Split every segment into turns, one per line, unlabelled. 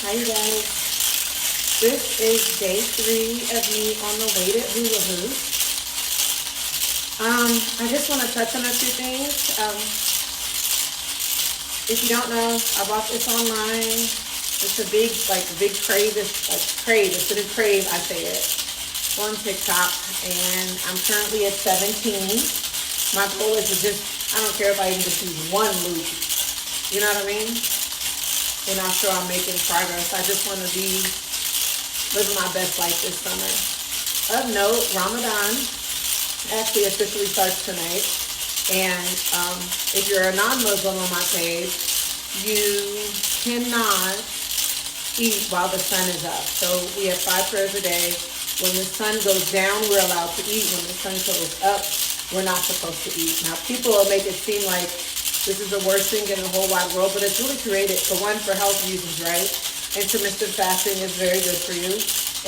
Hi you guys. This is day 3 of me on the weighted hula hoop. I just want to touch on a few things. If you don't know, I bought this online. It's a big crave. It's like crave. It's a new crave, I say it, on TikTok. And I'm currently at 17. My goal is to just, I don't care if I even just use one loop. You know what I mean? And I'm sure I'm making progress. I just want to be living my best life this summer. Of note, Ramadan actually officially starts tonight. And if you're a non-Muslim on my page, you cannot eat while the sun is up. So we have 5 prayers a day. When the sun goes down, we're allowed to eat. When the sun goes up, we're not supposed to eat. Now, people will make it seem like this is the worst thing in the whole wide world, but it's really created, for one, for health reasons, right? Intermittent fasting is very good for you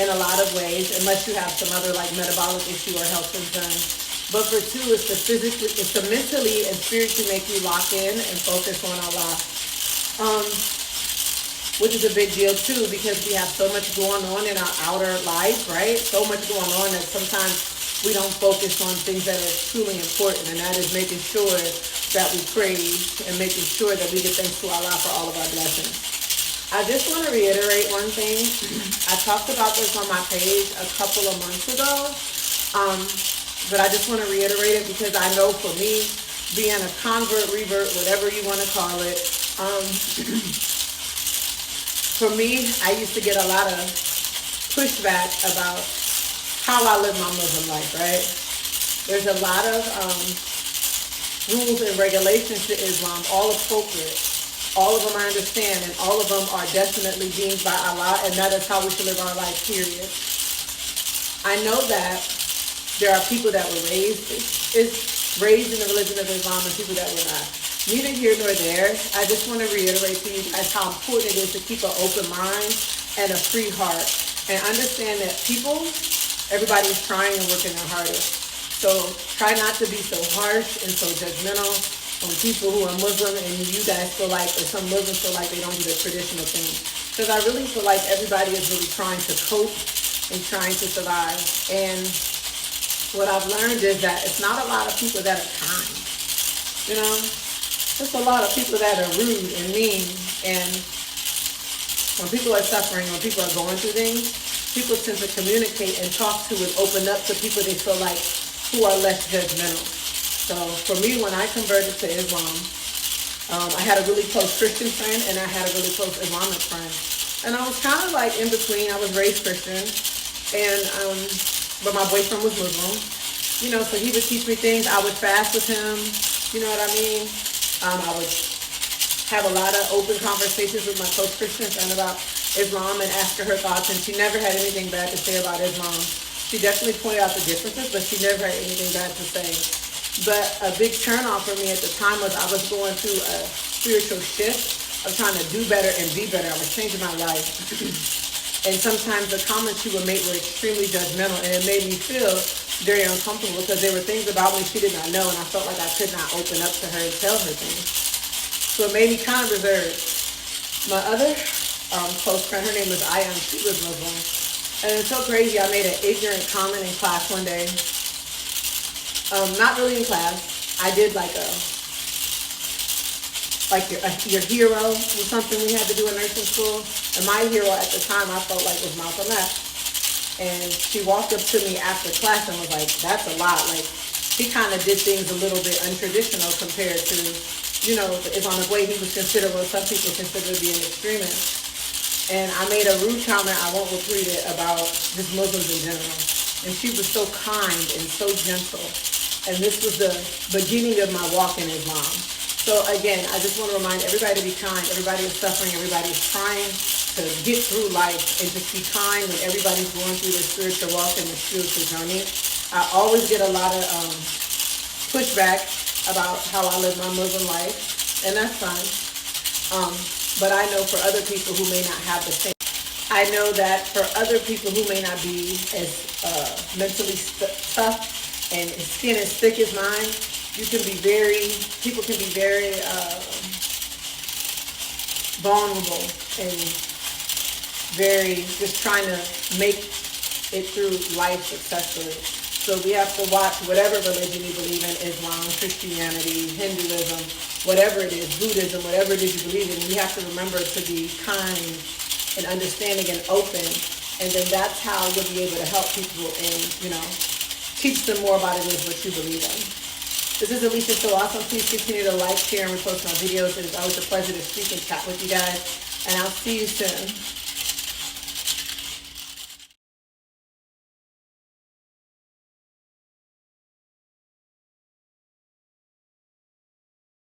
in a lot of ways, unless you have some other like metabolic issue or health concern. But for 2, it's to mentally and spiritually make you lock in and focus on Allah. Which is a big deal too, because we have so much going on in our outer life, right? So much going on that sometimes we don't focus on things that are truly important, and that is making sure that we praise and making sure that we give thanks to Allah for all of our blessings. I just want to reiterate one thing. I talked about this on my page a couple of months ago, but I just want to reiterate it because I know for me, being a convert, revert, whatever you want to call it, for me, I used to get a lot of pushback about how I live my Muslim life, right? There's a lot of rules and regulations to Islam, all appropriate. All of them I understand, and all of them are definitely deemed by Allah, and that is how we should live our life, period. I know that there are people that were raised in the religion of Islam and people that were not. Neither here nor there. I just want to reiterate to you guys how important it is to keep an open mind and a free heart, and understand that everybody's trying and working their hardest. So try not to be so harsh and so judgmental on people who are Muslim, and you guys feel like, or some Muslims feel like they don't do the traditional things. Because I really feel like everybody is really trying to cope and trying to survive. And what I've learned is that it's not a lot of people that are kind. You know? There's a lot of people that are rude and mean. And when people are suffering, when people are going through things, people tend to communicate and talk to and open up to people they feel like who are less judgmental. So for me, when I converted to Islam, I had a really close Christian friend and I had a really close Islamic friend. And I was kind of like in between. I was raised Christian, and but my boyfriend was Muslim. You know, so he would teach me things. I would fast with him. You know what I mean? I would have a lot of open conversations with my close Christian friend about Islam and ask her her thoughts, and she never had anything bad to say about Islam. She definitely pointed out the differences, but she never had anything bad to say. But a big turn-off for me at the time was I was going through a spiritual shift of trying to do better and be better. I was changing my life. And sometimes the comments she would make were extremely judgmental, and it made me feel very uncomfortable because there were things about me she did not know, and I felt like I could not open up to her and tell her things. So it made me kind of reserved. My other close friend, her name was Ayan, she was Muslim. And it's so crazy, I made an ignorant comment in class one day. Not really in class. I did like your hero was something we had to do in nursing school. And my hero at the time I felt like was Malcolm X. And she walked up to me after class and was like, that's a lot. Like, he kind of did things a little bit untraditional compared to, you know, the Islamic way. He was considered what some people consider to be an extremist. And I made a rude comment, I won't repeat it, about just Muslims in general. And she was so kind and so gentle. And this was the beginning of my walk in Islam. So again, I just want to remind everybody to be kind. Everybody is suffering. Everybody is trying to get through life, and just be kind when everybody's going through their spiritual walk and their spiritual journey. I always get a lot of pushback about how I live my Muslim life, and that's fine. But I know for other people who may not have the same, I know that for other people who may not be as mentally tough and skin as thick as mine, people can be very vulnerable and very just trying to make it through life successfully. So we have to watch whatever religion you believe in, Islam, Christianity, Hinduism, whatever it is, Buddhism, whatever it is you believe in. We have to remember to be kind and understanding and open. And then that's how you'll be able to help people and, teach them more about it is what you believe in. This is Alicia So Awesome. Please continue to like, share, and repost my videos. It is always a pleasure to speak and chat with you guys. And I'll see you soon.